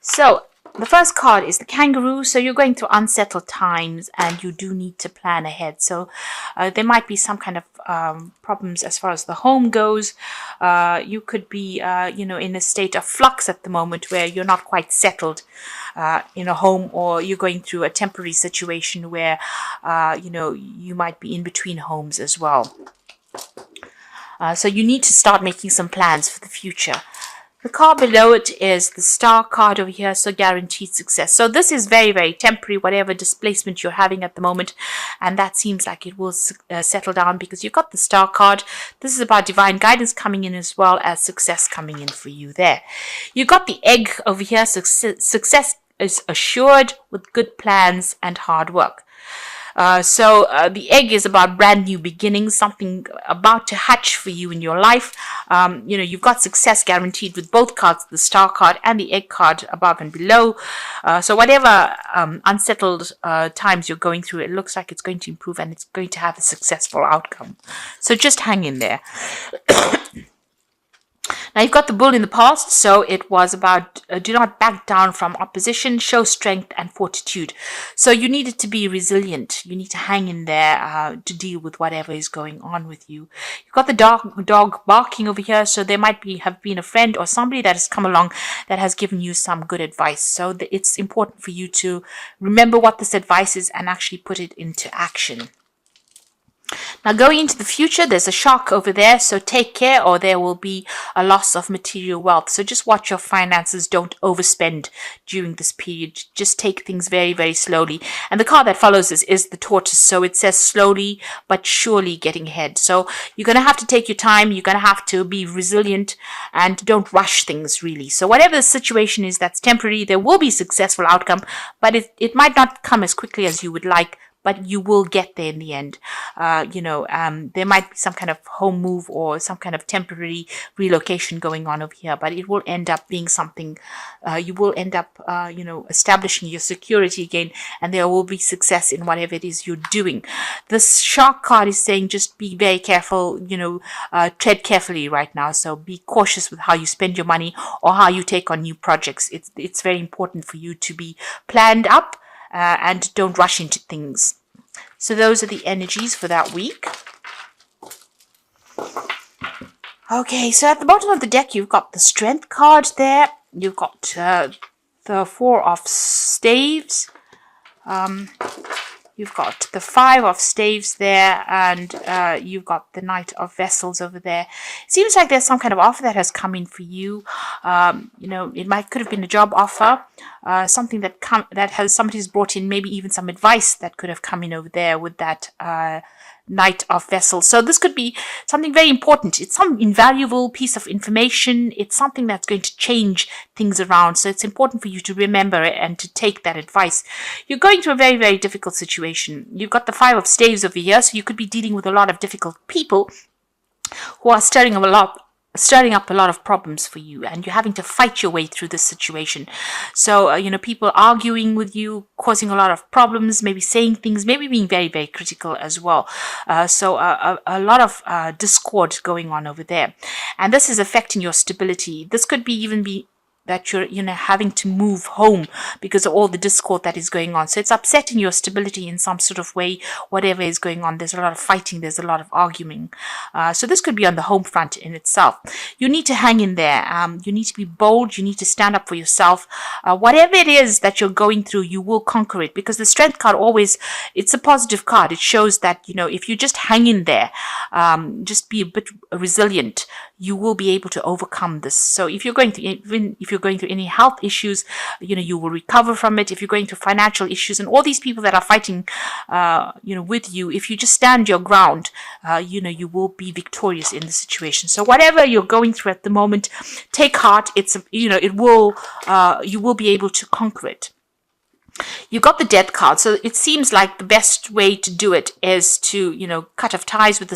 So the first card is the kangaroo. So you're going through unsettled times and you do need to plan ahead. So there might be some kind of problems as far as the home goes. You could be, in a state of flux at the moment where you're not quite settled in a home, or you're going through a temporary situation where, you might be in between homes as well. So you need to start making some plans for the future. The card below it is the star card over here, so guaranteed success. So this is very, very temporary, whatever displacement you're having at the moment. And that seems like it will settle down because you've got the star card. This is about divine guidance coming in as well as success coming in for you there. You got the egg over here. Success is assured with good plans and hard work. So the egg is about brand new beginnings, something about to hatch for you in your life. You've got success guaranteed with both cards, the star card and the egg card above and below. So whatever unsettled times you're going through, it looks like it's going to improve and it's going to have a successful outcome. So just hang in there. Now you've got the bull in the past, so it was about do not back down from opposition, show strength and fortitude. So you needed to be resilient. You need to hang in there to deal with whatever is going on with you. You've got the dog barking over here, so there might have been a friend or somebody that has come along that has given you some good advice. So it's important for you to remember what this advice is and actually put it into action. Now going into the future, there's a shark over there, so take care or there will be a loss of material wealth. So just watch your finances, don't overspend during this period. Just take things very, very slowly. And the card that follows this is the tortoise, so it says slowly but surely getting ahead. So you're going to have to take your time, you're going to have to be resilient and don't rush things really. So whatever the situation is that's temporary, there will be successful outcome, but it might not come as quickly as you would like, but you will get there in the end. There might be some kind of home move or some kind of temporary relocation going on over here, but it will end up being something, you will end up, establishing your security again, and there will be success in whatever it is you're doing. This shark card is saying just be very careful, tread carefully right now. So be cautious with how you spend your money or how you take on new projects. It's very important for you to be planned up and don't rush into things. So those are the energies for that week. Okay, so at the bottom of the deck, you've got the Strength card there. You've got the Four of Staves. You've got the Five of Staves there, and you've got the Knight of Vessels over there. It seems like there's some kind of offer that has come in for you. It could have been a job offer, something that somebody's brought in, maybe even some advice that could have come in over there with that Knight of Vessels. So this could be something very important. It's some invaluable piece of information. It's something that's going to change things around. So it's important for you to remember it and to take that advice. You're going through a very, very difficult situation. You've got the Five of Staves over here, so you could be dealing with a lot of difficult people who are stirring up a lot of problems for you, and you're having to fight your way through this situation. So people arguing with you, causing a lot of problems, maybe saying things, maybe being very, very critical as well. So a lot of discord going on over there, and this is affecting your stability. This could even be that you're having to move home because of all the discord that is going on. So it's upsetting your stability in some sort of way, whatever is going on. There's a lot of fighting, there's a lot of arguing. So this could be on the home front in itself. You need to hang in there. You need to be bold. You need to stand up for yourself. Whatever it is that you're going through, you will conquer it, because the Strength card it's a positive card. It shows that, if you just hang in there, just be a bit resilient, you will be able to overcome this. So if you're going through any health issues, you will recover from it. If you're going through financial issues and all these people that are fighting, with you, if you just stand your ground, you will be victorious in the situation. So whatever you're going through at the moment, take heart. You will be able to conquer it. You got the Death card, so it seems like the best way to do it is to, cut off ties with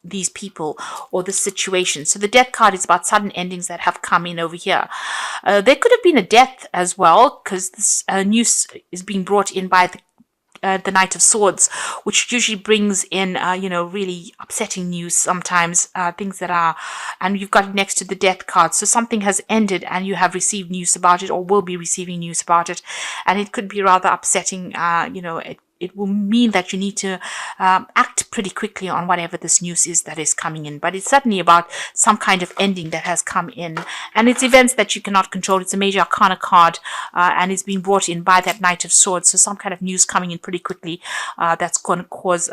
these people or the situation. So the Death card is about sudden endings that have come in over here. There could have been a death as well, because this news is being brought in by the Knight of Swords, which usually brings in, really upsetting news sometimes, things that are, and you've got it next to the Death card. So something has ended and you have received news about it or will be receiving news about it. And it could be rather upsetting, it will mean that you need to act pretty quickly on whatever this news is that is coming in. But it's certainly about some kind of ending that has come in. And it's events that you cannot control. It's a major arcana card, and it's being brought in by that Knight of Swords. So some kind of news coming in pretty quickly that's going to cause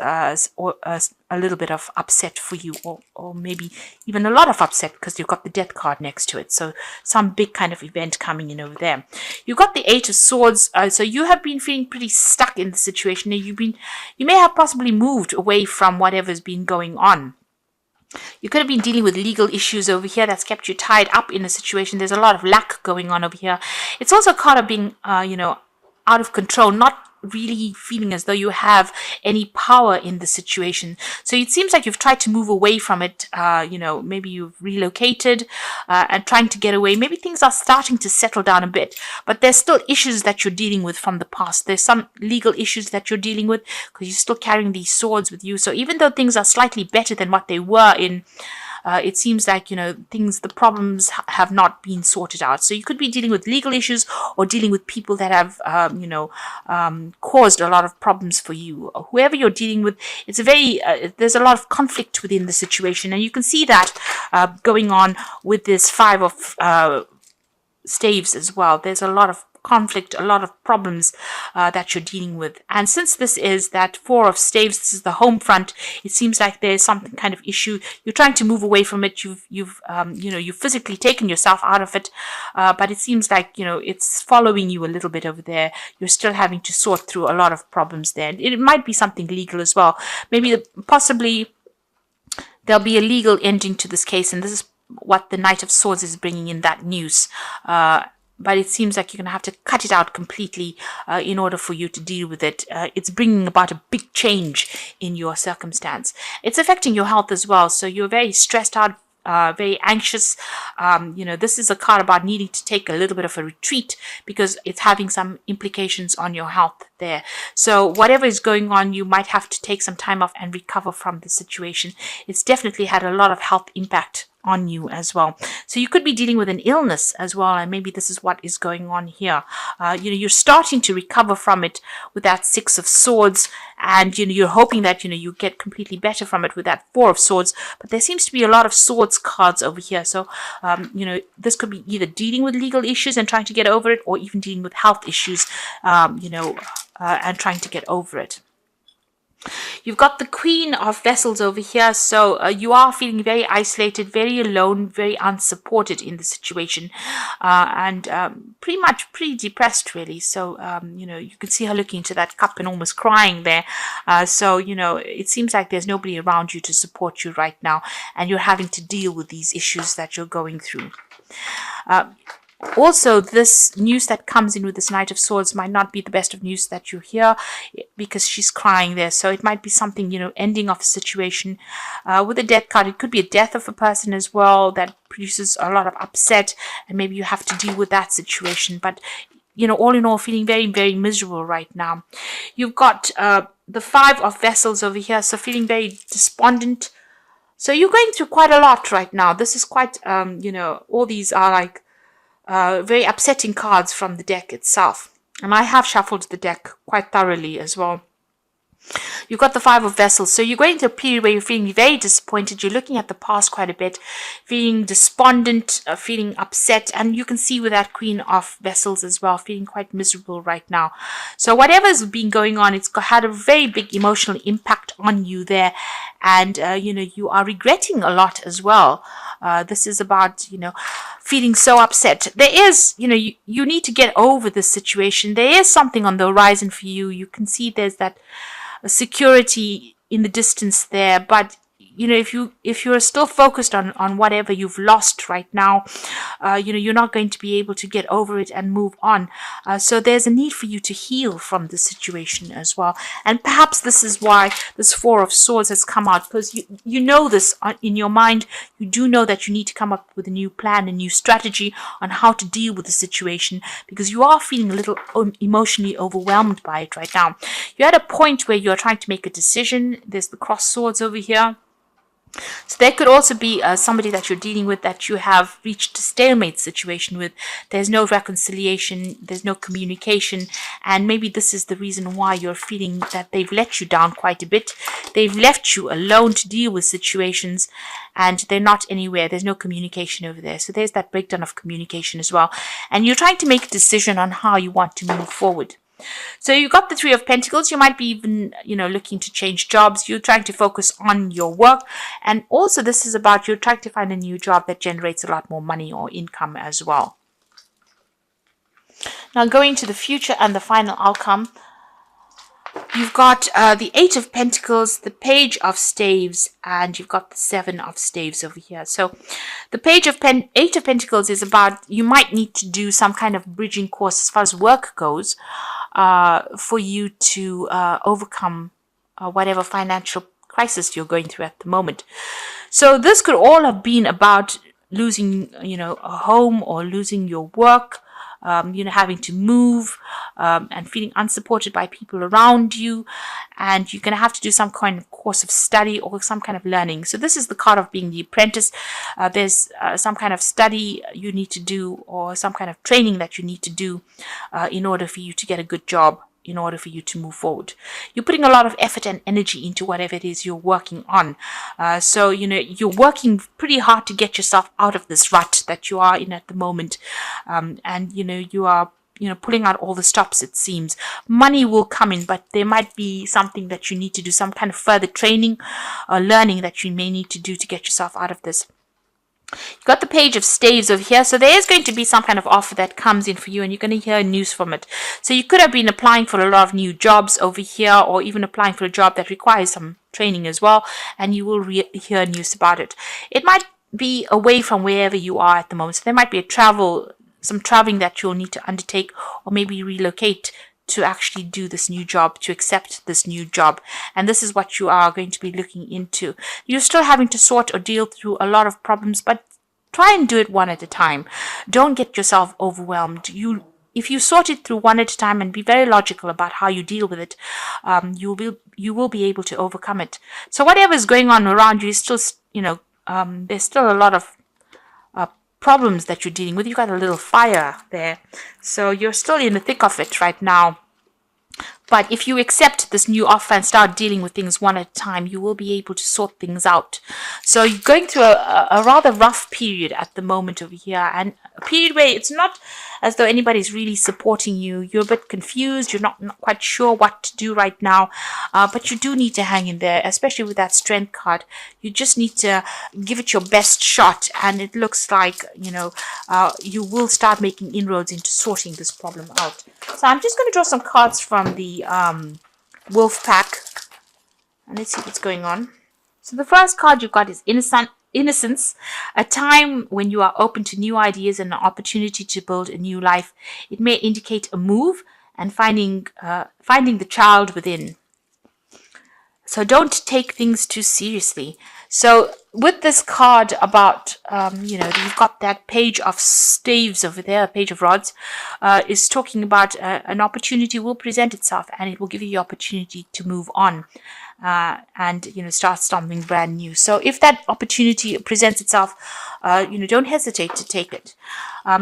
a little bit of upset for you, or maybe even a lot of upset, because you've got the Death card next to it. So some big kind of event coming in over there. You've got the Eight of Swords. So you have been feeling pretty stuck in the situation. You may have possibly moved away from whatever's been going on. You could have been dealing with legal issues over here that's kept you tied up in a situation. There's a lot of lack going on over here. It's also a card of being, out of control, not really feeling as though you have any power in the situation. So it seems like you've tried to move away from it. Maybe you've relocated and trying to get away. Maybe things are starting to settle down a bit, but there's still issues that you're dealing with from the past. There's some legal issues that you're dealing with because you're still carrying these swords with you. So even though things are slightly better than what they were in, it seems like, the problems have not been sorted out. So you could be dealing with legal issues or dealing with people that have, caused a lot of problems for you. Whoever you're dealing with, it's there's a lot of conflict within the situation. And you can see that going on with this Five of Staves as well. There's a lot of conflict, a lot of problems that you're dealing with. And since this is that Four of Staves, this is the home front, it seems like there's some kind of issue. You're trying to move away from it. You've physically taken yourself out of it, but it seems like, it's following you a little bit over there. You're still having to sort through a lot of problems there. It might be something legal as well. Maybe possibly there'll be a legal ending to this case, and this is what the Knight of Swords is bringing in, that news. But it seems like you're going to have to cut it out completely in order for you to deal with it. It's bringing about a big change in your circumstance. It's affecting your health as well. So you're very stressed out, very anxious. This is a card about needing to take a little bit of a retreat because it's having some implications on your health there. So whatever is going on, you might have to take some time off and recover from the situation. It's definitely had a lot of health impact on you as well. So you could be dealing with an illness as well, and maybe this is what is going on here. You're starting to recover from it with that Six of Swords, and you're hoping that you get completely better from it with that Four of Swords. But there seems to be a lot of swords cards over here. So this could be either dealing with legal issues and trying to get over it, or even dealing with health issues, and trying to get over it. You've got the Queen of Vessels over here, so you are feeling very isolated, very alone, very unsupported in the situation, and pretty depressed, really. So, you can see her looking into that cup and almost crying there. So, it seems like there's nobody around you to support you right now, and you're having to deal with these issues that you're going through. Also, this news that comes in with this Knight of Swords might not be the best of news that you hear, because she's crying there. So it might be something, ending of a situation. With the Death card, it could be a death of a person as well that produces a lot of upset, and maybe you have to deal with that situation. But, all in all, feeling very, very miserable right now. You've got the Five of Vessels over here, so feeling very despondent. So you're going through quite a lot right now. This is quite, all these are like very upsetting cards from the deck itself. And I have shuffled the deck quite thoroughly as well. You've got the Five of Vessels. So you're going through a period where you're feeling very disappointed. You're looking at the past quite a bit, feeling despondent, feeling upset. And you can see with that Queen of Vessels as well, feeling quite miserable right now. So whatever's been going on, it's had a very big emotional impact on you there. And, you are regretting a lot as well. This is about, feeling so upset. There is, you need to get over this situation. There is something on the horizon for you. You can see there's that security in the distance there, but if you're still focused on whatever you've lost right now, you're not going to be able to get over it and move on. So there's a need for you to heal from the situation as well. And perhaps this is why this Four of Swords has come out, because you know this in your mind. You do know that you need to come up with a new plan, a new strategy on how to deal with the situation, because you are feeling a little emotionally overwhelmed by it right now. You're at a point where you're trying to make a decision. There's the cross swords over here. So there could also be somebody that you're dealing with that you have reached a stalemate situation with. There's no reconciliation, there's no communication, and maybe this is the reason why you're feeling that they've let you down quite a bit. They've left you alone to deal with situations, and they're not anywhere. There's no communication over there. So there's that breakdown of communication as well. And you're trying to make a decision on how you want to move forward. So you got the Three of Pentacles. You might be even, looking to change jobs. You're trying to focus on your work. And also this is about you're trying to find a new job that generates a lot more money or income as well. Now going to the future and the final outcome. You've got the Eight of Pentacles, the Page of Staves, and you've got the Seven of Staves over here. So the Eight of Pentacles is about you might need to do some kind of bridging course as far as work goes for you to overcome whatever financial crisis you're going through at the moment. So this could all have been about losing, a home or losing your work. Having to move and feeling unsupported by people around you, and you're going to have to do some kind of course of study or some kind of learning. So this is the card of being the apprentice. There's some kind of study you need to do or some kind of training that you need to do in order for you to get a good job, in order for you to move forward. You're putting a lot of effort and energy into whatever it is you're working on. So, you're working pretty hard to get yourself out of this rut that you are in at the moment. And, you are, pulling out all the stops, it seems. Money will come in, but there might be something that you need to do, some kind of further training or learning that you may need to do to get yourself out of this. You've got the Page of Staves over here. So there is going to be some kind of offer that comes in for you, and you're going to hear news from it. So you could have been applying for a lot of new jobs over here, or even applying for a job that requires some training as well, and you will hear news about it. It might be away from wherever you are at the moment. So there might be some traveling that you'll need to undertake, or maybe relocate to actually do this new job, to accept this new job. And this is what you are going to be looking into. You're still having to sort or deal through a lot of problems, but try and do it one at a time. Don't get yourself overwhelmed. If you sort it through one at a time and be very logical about how you deal with it, you will be able to overcome it. So whatever is going on around you is still, there's still a lot of problems that you're dealing with. You've got a little fire there. So you're still in the thick of it right now. But if you accept this new offer and start dealing with things one at a time, you will be able to sort things out. So you're going through a rather rough period at the moment over here, and a period where it's not as though anybody's really supporting you. You're a bit confused. You're not quite sure what to do right now, but you do need to hang in there, especially with that Strength card. You just need to give it your best shot, and it looks like, you will start making inroads into sorting this problem out. So I'm just going to draw some cards from the Wolf Pack, and let's see what's going on. So the first card you've got is Innocence, a time when you are open to new ideas and an opportunity to build a new life. It may indicate a move and finding the child within. So don't take things too seriously. So with this card about, you've got that Page of Staves over there, a Page of Rods, is talking about an opportunity will present itself, and it will give you the opportunity to move on and, start something brand new. So if that opportunity presents itself, don't hesitate to take it.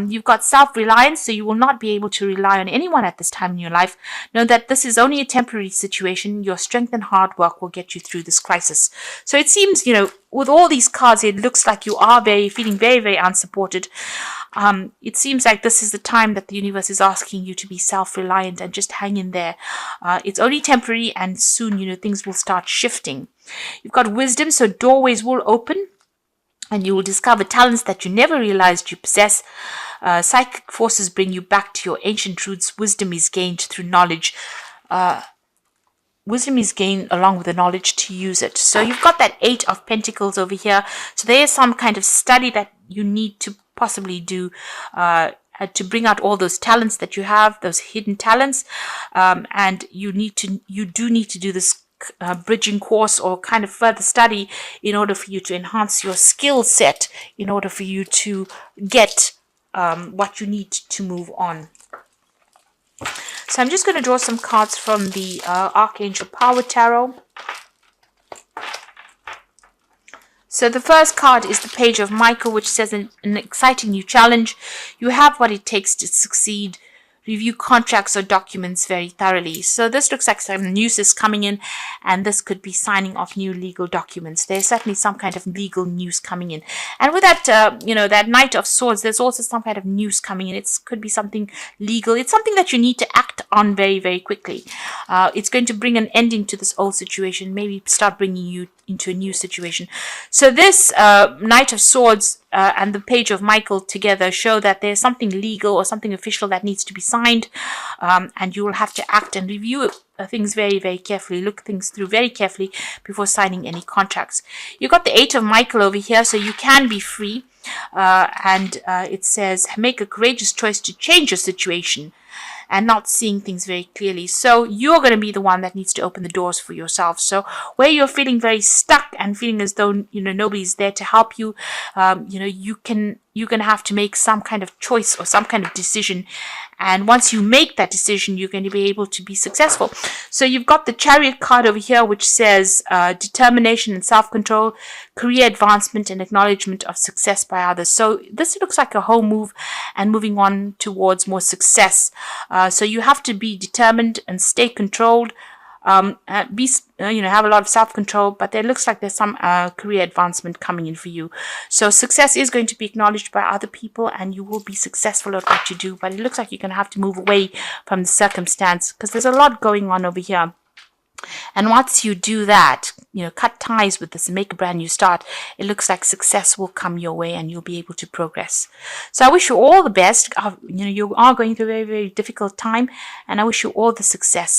You've got self-reliance, so you will not be able to rely on anyone at this time in your life. Know that this is only a temporary situation. Your strength and hard work will get you through this crisis. So it seems, with all these cards, it looks like you are feeling very, very unsupported. It seems like this is the time that the universe is asking you to be self-reliant and just hang in there. It's only temporary, and soon, things will start shifting. You've got Wisdom, so doorways will open, and you will discover talents that you never realized you possess. Psychic forces bring you back to your ancient roots. Wisdom is gained through knowledge. wisdom is gained along with the knowledge to use it. So you've got that 8 of Pentacles over here. So there is some kind of study that you need to possibly do to bring out all those talents that you have, those hidden talents. And you do need to do this bridging course or kind of further study in order for you to enhance your skill set, in order for you to get what you need to move on. So I'm just going to draw some cards from the Archangel Power Tarot. So the first card is the Page of Michael, which says an exciting new challenge. You have what it takes to succeed. Review contracts or documents very thoroughly. So this looks like some news is coming in, and this could be signing off new legal documents. There's certainly some kind of legal news coming in. And with that, that Knight of Swords, there's also some kind of news coming in. It could be something legal. It's something that you need to act on very, very quickly. It's going to bring an ending to this old situation, maybe start bringing you into a new situation. So this Knight of Swords and the Page of Michael together show that there's something legal or something official that needs to be signed, and you will have to act and review things very, very carefully, look things through very carefully before signing any contracts. You've got the 8 of Michael over here, so you can be free, and it says make a courageous choice to change your situation and not seeing things very clearly. So you're going to be the one that needs to open the doors for yourself. So where you're feeling very stuck and feeling as though nobody's there to help you, you're going to have to make some kind of choice or some kind of decision. And once you make that decision, you're going to be able to be successful. So you've got the Chariot card over here, which says determination and self-control, career advancement and acknowledgement of success by others. So this looks like a whole move and moving on towards more success. So you have to be determined and stay controlled. Have a lot of self-control, but there looks like there's some career advancement coming in for you. So success is going to be acknowledged by other people, and you will be successful at what you do. But it looks like you're going to have to move away from the circumstance because there's a lot going on over here. And once you do that, cut ties with this and make a brand new start, it looks like success will come your way and you'll be able to progress. So I wish you all the best. You are going through a very, very difficult time, and I wish you all the success